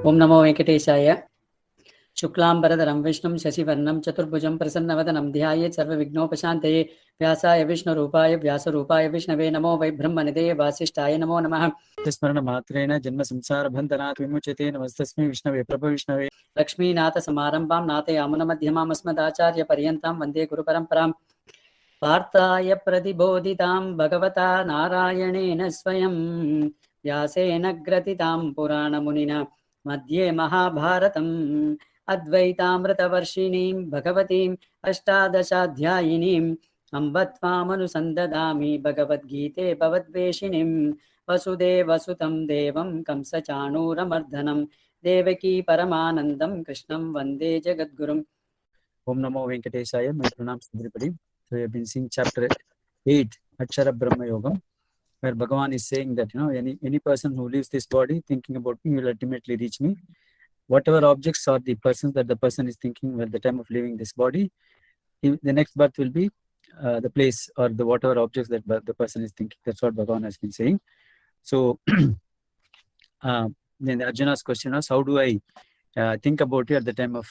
Om Namo Venkateshaya. Shuklambaradharam Vishnum Shasivarnam Chaturbhujam Prasannavathanam Dhyayet Sarva Vignopashanteye Vyasaya Vishnu Rupaya Vyasa Rupaya Vishnave Namo Vai Brahmanideye Vasishtaya Namo Namaha. Tismarana Matrena Janma Samsara Bandhanat Vimuchate Namastasmi Vishnave Prabha Vishnave Lakshmi Nata Samarambam Nate Amana Madhyamam Asmadacharya Paryantam Vande Guru Paramparam Partaya Pradibodhitam Bhagavata Narayanena Swayam Vyasena Gratitam Purana Munina Madhye Mahabharatam Advaitamritavarshiniim Bhagavatim Ashtadashadhyayinim Ambatvamanusandatami Bhagavad Gite Bhavadveshinim Vasudeva Sutam Devam Kamsachanuramardanam Devaki Paramanandam Krishnam Vande Jagadgurum. Om Namo Venkateshaya. My pranams to everybody. So we have been seeing chapter 8, Akshara Brahma Yogam, where Bhagavan is saying that, any person who leaves this body thinking about me will ultimately reach me. Whatever objects or the persons that the person is thinking at the time of leaving this body, the next birth will be the place or the whatever objects that the person is thinking. That's what Bhagavan has been saying. So then Arjuna's question was, how do I think about you at the time of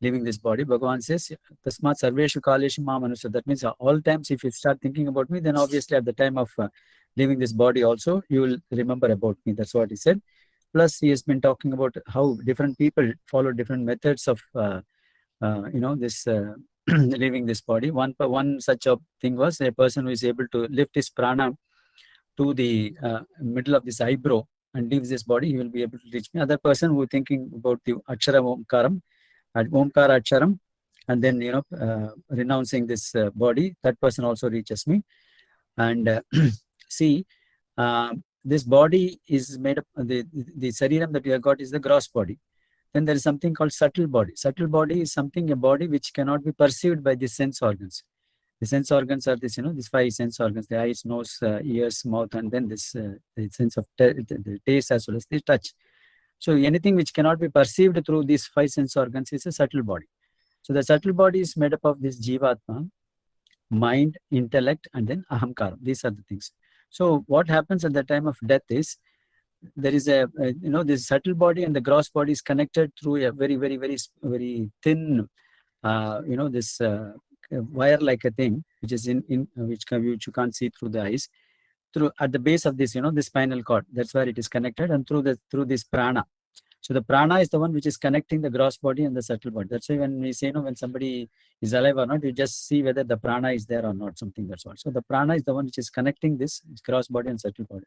leaving this body? Bhagavan says, Tasmat Sarveshu Kaleshu Mamanusha. That means all times if you start thinking about me, then obviously at the time of leaving this body also, you will remember about me. That's what he said. Plus, he has been talking about how different people follow different methods of, this leaving this body. One such a thing was a person who is able to lift his prana to the middle of this eyebrow and leaves this body, he will be able to reach me. Other person who is thinking about the Akshara Omkaram, Omkara Aksharam, and then, renouncing this body, that person also reaches me. And see, this body is made up, the sariram that we have got is the gross body. Then there is something called subtle body. Subtle body is a body which cannot be perceived by the sense organs. The sense organs are these 5 sense organs, the eyes, nose, ears, mouth, and then this the sense of the taste as well as the touch. So anything which cannot be perceived through these 5 sense organs is a subtle body. So the subtle body is made up of this Jivatma, mind, intellect, and then Ahamkaram. These are the things. So what happens at the time of death is, there is this subtle body and the gross body is connected through a very, very, very, very thin, this wire-like a thing, which is which you can't see through the eyes. At the base of this, the spinal cord, that's where it is connected, and through this prana. So the prana is the one which is connecting the gross body and the subtle body. That's why when we say, when somebody is alive or not, you just see whether the prana is there or not, something that's what. So the prana is the one which is connecting this gross body and subtle body.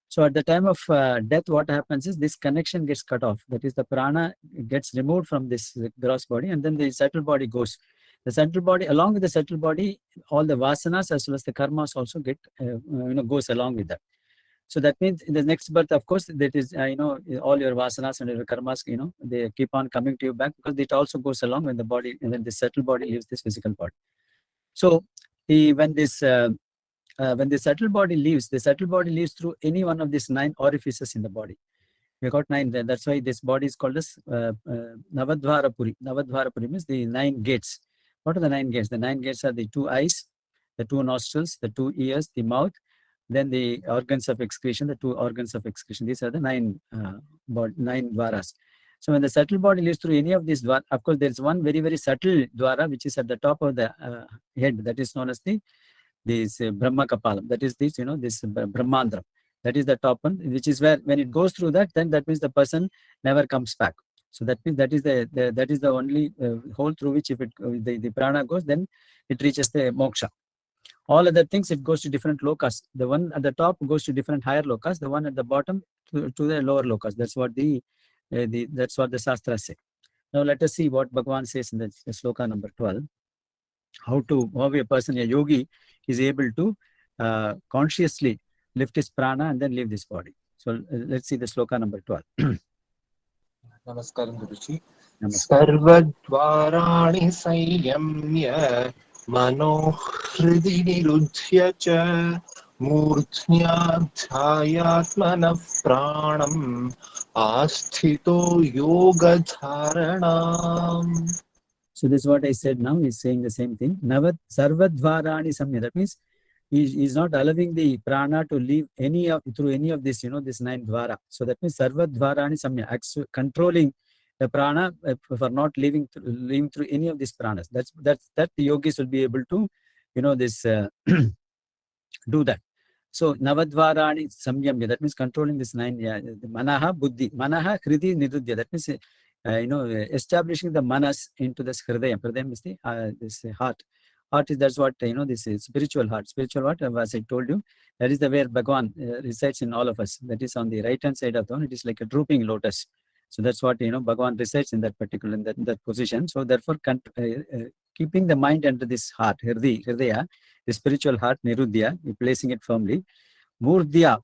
So at the time of death, what happens is this connection gets cut off. That is, the prana gets removed from this gross body, and then the subtle body goes. The subtle body, along with the subtle body, all the vasanas as well as the karmas also get, goes along with that. So that means in the next birth, of course, that is, all your vasanas and your karmas, they keep on coming to you back, because it also goes along when the body, and then the subtle body leaves this physical body. So when the subtle body leaves through any one of these 9 orifices in the body. We got 9 there. That's why this body is called as Navadvarapuri. Navadvarapuri means the 9 gates. What are the 9 gates? The 9 gates are the 2 eyes, the 2 nostrils, the 2 ears, the mouth, then the organs of excretion, the 2 organs of excretion. These are the 9 dwaras. So when the subtle body leaves through any of these dwaras, of course, there is one very, very subtle dwara which is at the top of the head. That is known as this Brahma Kapalam. That is this, this Brahmandram. That is the top one, which is where when it goes through that, then that means the person never comes back. So that means that is the only hole through which if the prana goes, then it reaches the moksha. All other things, it goes to different lokas. The one at the top goes to different higher lokas. The one at the bottom to the lower lokas. That's what that's what the Shastras say. Now let us see what Bhagavan says in the sloka number 12. How a person, a yogi, is able to consciously lift his prana and then leave this body. So let's see the sloka number 12. Namaskaram, Guruji. Sarvadvarani sanyamya manohridi nirudhya cha murthyadhyayatmana pranam asthito yoga dharanam. So this is what I said now. He's saying the same thing. Sarvadvarani samya. That means He's not allowing the prana to leave through any of this, this 9 dvara. So that means sarva dvarani samya, controlling the prana for not leaving through any of these pranas. That the yogis will be able to, this do that. So navadvarani samyamya, that means controlling this 9. Manaha buddhi, manaha hridi nirudya. That means establishing the manas into this hridayam. Hridayam is the this heart. Heart is, that's what this is spiritual heart. Spiritual heart, as I told you, that is the where Bhagavan resides in all of us. That is on the right hand side of the one. It is like a drooping lotus. So that's what Bhagavan resides in that particular in that position. So therefore, keeping the mind under this heart, hridaya, the spiritual heart, nirudya, placing it firmly. Murdhya,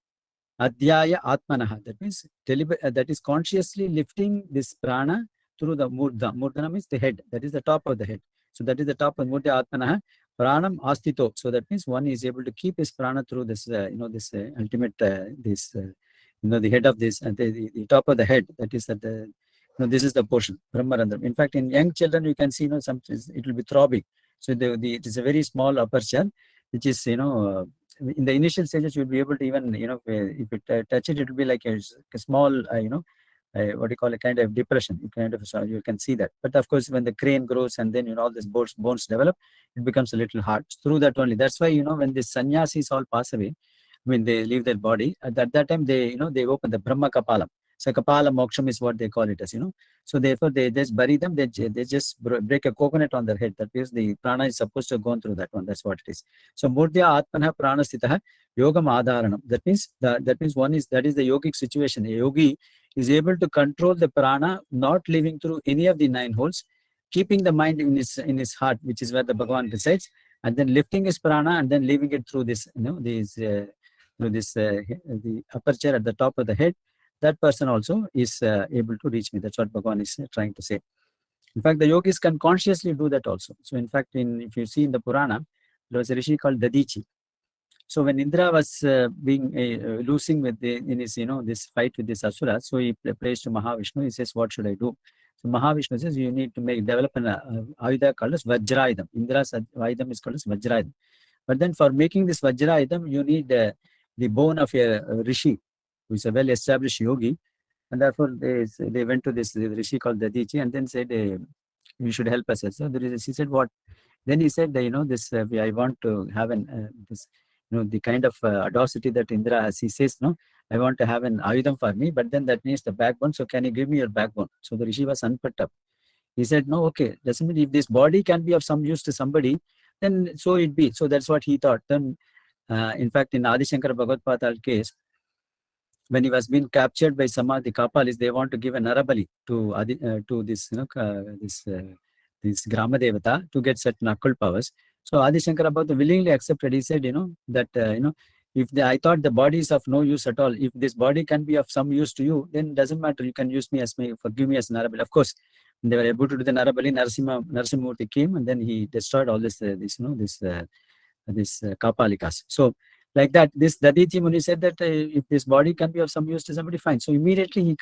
adhyaya atmanaha. That means that is consciously lifting this prana through the murdha. Murdhana means the head. That is the top of the head. So that is the top of murdhya atmanaha. Pranam astito. So that means one is able to keep his prana through this, this ultimate, the head of this, the top of the head. That is that the, this is the portion, Brahmarandram. In fact, in young children, you can see, it will be throbbing. So it is a very small aperture, which is, in the initial stages, you'll be able to even, if it touch it, it will be like a small, what do you call a kind of depression. You can see that. But of course, when the crane grows and then, all these bones develop, it becomes a little hard. Through that only. That's why, when the sannyasis all pass away, when they leave their body, at that time, they open the Brahma Kapalam. So Kapala Moksham is what they call it as, So therefore, they just bury them. They just break a coconut on their head. That means the prana is supposed to have gone through that one. That's what it is. So Murdhya Atmana Pranasthitaha Yogam Adharanam. That means that is the yogic situation. A yogi is able to control the prana, not living through any of the 9 holes, keeping the mind in his heart, which is where the Bhagavan resides, and then lifting his prana and then leaving it through this, the aperture at the top of the head. That person also is able to reach me. That's what Bhagavan is trying to say. In fact, the yogis can consciously do that also. So in fact, if you see in the Purana, there was a rishi called Dadichi. So when Indra was losing in his, this fight with this asura, so he prays to Mahavishnu. He says, what should I do? So Mahavishnu says, you need to develop an ayudha called as Vajraidam. Indra's ayudham is called as Vajraidam. But then for making this Vajraidam, you need the bone of a rishi, who is a well-established yogi, and therefore they went to this rishi called Dadichi and then said, you should help us. So he said, what? Then he said, this I want to have this, the kind of audacity that Indra has. He says, no, I want to have an ayudham for me, but then that needs the backbone. So can you give me your backbone? So the rishi was unput up. He said, no, okay, doesn't mean if this body can be of some use to somebody, then so it be. So that's what he thought. Then, in fact, in Adi Shankara Bhagavad Patal case, when he was being captured by some of the Kapalis, they want to give a Narabali to this, this Grama Devata to get certain occult powers. So Adi Shankara Bhagavad willingly accepted. He said, that, if I thought the body is of no use at all, if this body can be of some use to you, then it doesn't matter. You can use me forgive me as Narabali. Of course, they were able to do the Narabali. Narasimhamurti came and then he destroyed all this Kapalikas. So like that, this Dadichi Muni said that if this body can be of some use to somebody, fine. So immediately he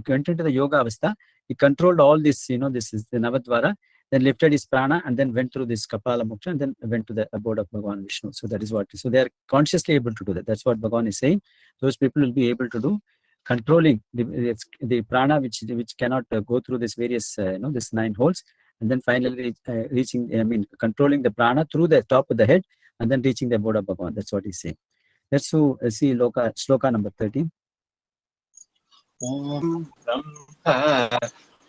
went into the yoga avastha. He controlled all this, this is the Navadvara, then lifted his prana and then went through this Kapala Moksha and then went to the abode of Bhagavan Vishnu. So that is what. So they are consciously able to do that. That's what Bhagavan is saying. Those people will be able to do controlling the prana which cannot go through this various, this 9 holes, and then finally reaching, controlling the prana through the top of the head and then reaching the abode of Bhagavan. That's what he's saying. Let's see Sloka number 13. Om Brahma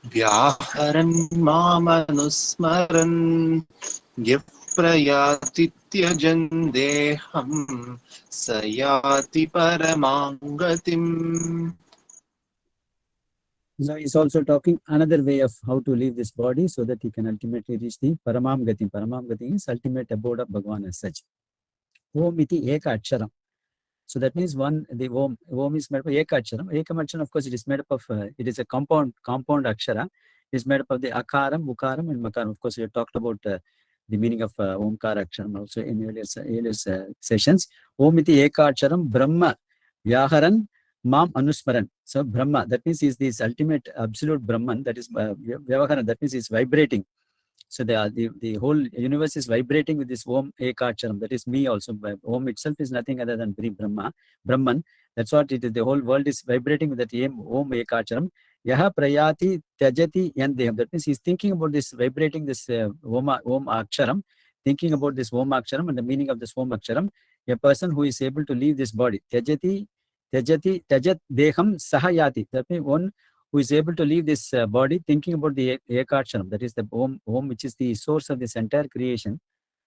Vyaharan Mamanusmaran Yaprayati Tyajandeham Sayati Paramangatim. Now he's also talking another way of how to leave this body so that he can ultimately reach the Paramam Gati. Paramam Gati is ultimate abode of Bhagavan as such. Om iti eka aksharam. So that means the Om is made up of eka aksharam. Ekam aksharam, of course, it is made up of, it is a compound akshara. It is made up of the akaram, ukaram and makaram. Of course, we have talked about the meaning of Omkara aksharam also in earlier sessions. Om iti eka aksharam Brahma Vyaharan Mam Anusmaran. So Brahma, that means is this ultimate absolute Brahman, that is Vyavaharan, that means is vibrating. So the whole universe is vibrating with this Om Ekacharam. That is me also. Om itself is nothing other than Brahman. That's what it is. The whole world is vibrating with that Om Ekacharam. Yaha Prayati Tyajati Yandeham. That means he's thinking about this, vibrating this Om Aksharam, thinking about this Om Aksharam and the meaning of this Om Aksharam. A person who is able to leave this body. Tyajat Deham Sahayati. That means one who is able to leave this body, thinking about the Ekaksharam, that is the Om, which is the source of this entire creation.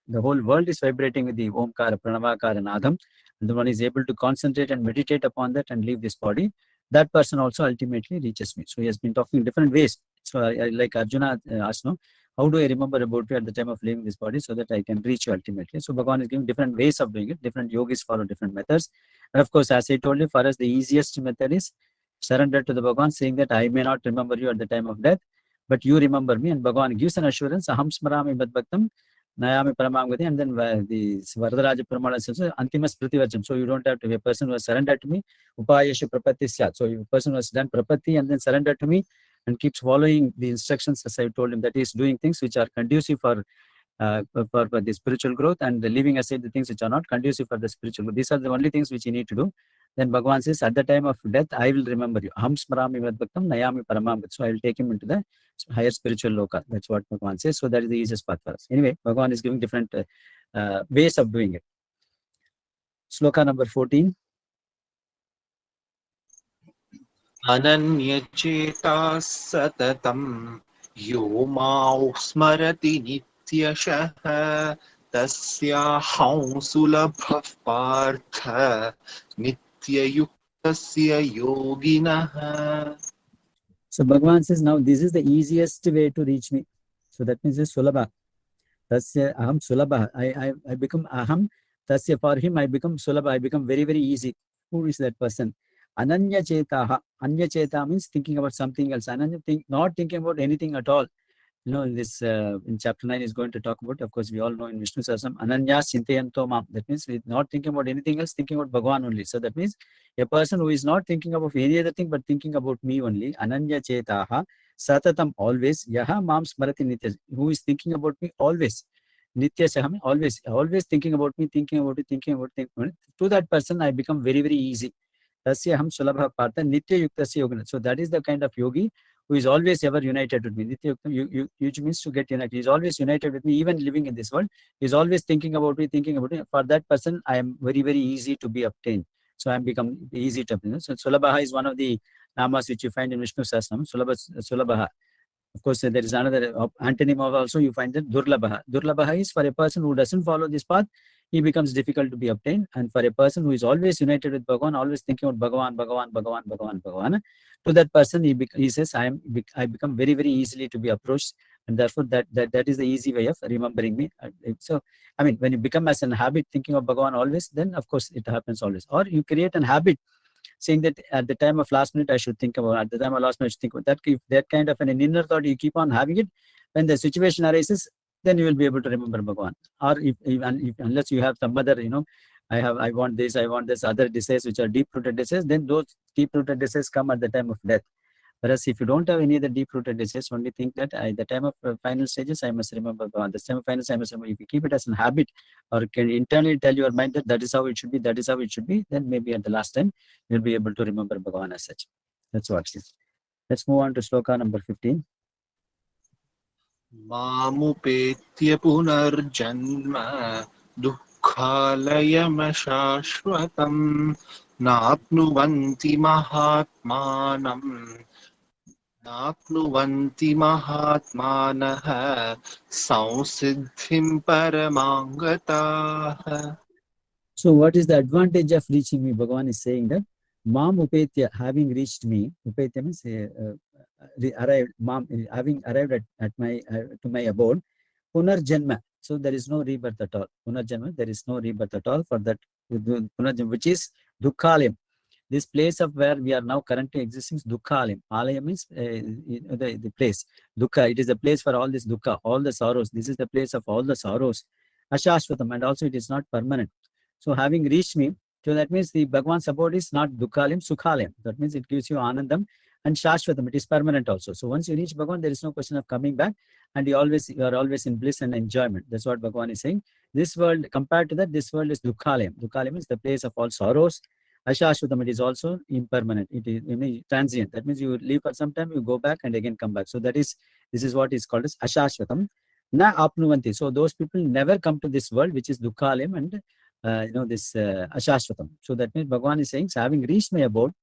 The whole world is vibrating with the Omkara, Pranavakara, Nadam. And the one is able to concentrate and meditate upon that and leave this body. That person also ultimately reaches me. So he has been talking in different ways. So I like Arjuna asked, no, how do I remember about you at the time of leaving this body so that I can reach you ultimately? So Bhagavan is giving different ways of doing it. Different yogis follow different methods. And of course, as I told you, for us, the easiest method is surrender to the Bhagavan, saying that I may not remember you at the time of death, but you remember me. And Bhagavan gives an assurance, Aham Smarami Bhaktam, Nayami Paramangati, and then the Vardaraja Pramana says, Antima Spritivarcham. So you don't have to be a person who has surrendered to me, Upayeshu Prapatti Syat. So a person who has done Prapatti and then surrendered to me and keeps following the instructions as I told him, that he is doing things which are conducive for the spiritual growth and leaving aside the things which are not conducive for the spiritual growth. These are the only things which you need to do. Then Bhagavan says, at the time of death, I will remember you. Aham Smarami Bhaktam, Nayami Paramam. So I will take him into the higher spiritual loka. That's what Bhagavan says. So that is the easiest path for us. Anyway, Bhagavan is giving different ways of doing it. Sloka number 14. Ananyacheta satatam yo mau smarati nityashah tasyaham sulabha partha nityayuktasya yoginah. So Bhagavan says, now this is the easiest way to reach me. So that means it's Sulabha. Tasya Aham Sulabha. I become Aham. Tasya, for him, I become Sulabha. I become very, very easy. Who is that person? Ananya Chetaha. Anya Cheta means thinking about something else. Ananya, not thinking about anything at all. You know, in this in chapter 9 is going to talk about, of course, we all know in Vishnu Sahasram, Ananya Chintayanto Mam. That means we're not thinking about anything else, thinking about Bhagavan only. So that means a person who is not thinking about any other thing but thinking about me only, Ananya Chetaha, Satatam, always, Yaha Mam Smarati Nitya, who is thinking about me always. Nitya Saham, always thinking about me, thinking about it. To that person, I become very, very easy. Tasya Ham Sulabha Partha Nitya Yuktasya Yogana. So that is the kind of yogi who is always ever united with me. Nitya Yukta means to get united. He is always united with me, even living in this world. He is always thinking about me. For that person, I am very, very easy to be obtained. So I am become easy to obtain. So Sulabha is one of the namas which you find in Vishnu Sahasranam. Sulabha. Of course, there is another antonym of also you find that Durlabha. Durlabha is for a person who doesn't follow this path, he becomes difficult to be obtained. And for a person who is always united with Bhagavan, always thinking about Bhagavan, to that person, he says, I become very, very easily to be approached. And therefore, that is the easy way of remembering me. So, I mean, when you become as an habit thinking of Bhagavan always, then of course it happens always. Or you create an habit saying that at the time of last minute I should think about, at the time of last minute I should think about that. If that kind of an inner thought you keep on having it, when the situation arises, then you will be able to remember Bhagavan. Or if unless you have some other, I want this, other desires which are deep-rooted desires, then those deep-rooted desires come at the time of death. Whereas if you don't have any other deep-rooted desires, only think that at the time of final stages, I must remember Bhagavan. The time of final stages, I must remember. If you keep it as a habit, or can internally tell your mind that is how it should be, then maybe at the last time, you'll be able to remember Bhagavan as such. That's what it is. Let's move on to sloka number 15. Mamupetya punarjanma dukkhalayamashashvatam napnuvanti mahatmanah samsiddhim paramangataah. So what is the advantage of reaching me? Bhagavan is saying that Mam Upetya, having reached me, Upetya means having arrived at my to my abode, Punarjanma. So there is no rebirth at all. Punarjanma, there is no rebirth at all for that Punarjanma, which is Dukkhalayam. This place of where we are now currently existing is Dukkhalayam. Alayam means the place. Dukkha, it is the place for all this dukkha, all the sorrows. This is the place of all the sorrows. Ashashvatam, and also it is not permanent. So having reached me, so that means the Bhagavan's abode is not Dukkhalayam, Sukhalayam. That means it gives you Anandam and Shashvatam, it is permanent also. So once you reach Bhagavan, there is no question of coming back, and you are always in bliss and enjoyment. That's what Bhagavan is saying. This world, compared to that, this world is Dukhalayam. Dukhalayam means the place of all sorrows. Ashashvatam, it is also impermanent. It is transient. That means you leave for some time, you go back and again come back. So this is what is called as Ashashvatam. Na apnuvanti. So those people never come to this world, which is Dukhalayam, and this Ashashvatam. So that means Bhagavan is saying, so having reached my abode,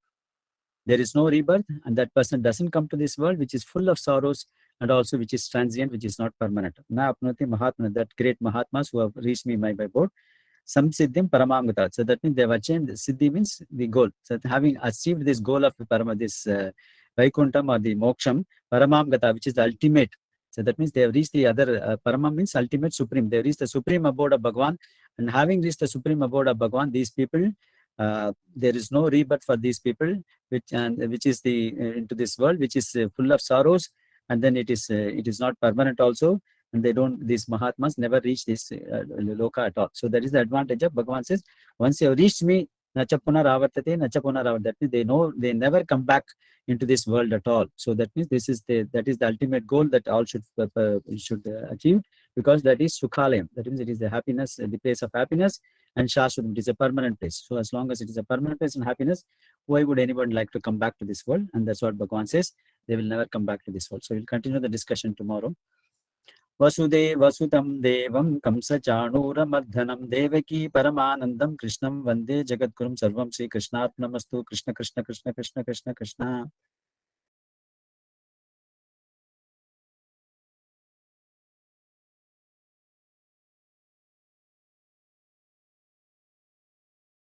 there is no rebirth, and that person doesn't come to this world, which is full of sorrows and also which is transient, which is not permanent. Na apnoti Mahatma, that great Mahatmas who have reached me by abode, Samsiddhim Paramamgata. So that means they have achieved, Siddhi means the goal. So having achieved this goal of this Vaikuntham or the Moksham, Paramamgata, which is the ultimate. So that means they have reached the other, Paramam means ultimate supreme. They have reached the supreme abode of Bhagavan, and having reached the supreme abode of Bhagavan, these people, there is no rebirth for these people, which is into this world, which is full of sorrows, and then it is not permanent also, and these Mahatmas never reach this loka at all. So that is the advantage of Bhagavan says, once you have reached me, nacha punaravartate, nacha punaravartate. That means they never come back into this world at all. So that means that is the ultimate goal that all should achieve, because that is Sukhalayam. That means it is the happiness, the place of happiness, and Shashvatam, it is a permanent place. So as long as it is a permanent place and happiness, why would anyone like to come back to this world? And that's what Bhagavan says, they will never come back to this world. So we'll continue the discussion tomorrow. Vasudevasutam Devam Kamsa Chanuramadhanam Devaki Paramanandam Krishnam Vande Jagadgurum Sarvam Sri Krishnarpnamastu. Krishna Krishna Krishna Krishna Krishna Krishna.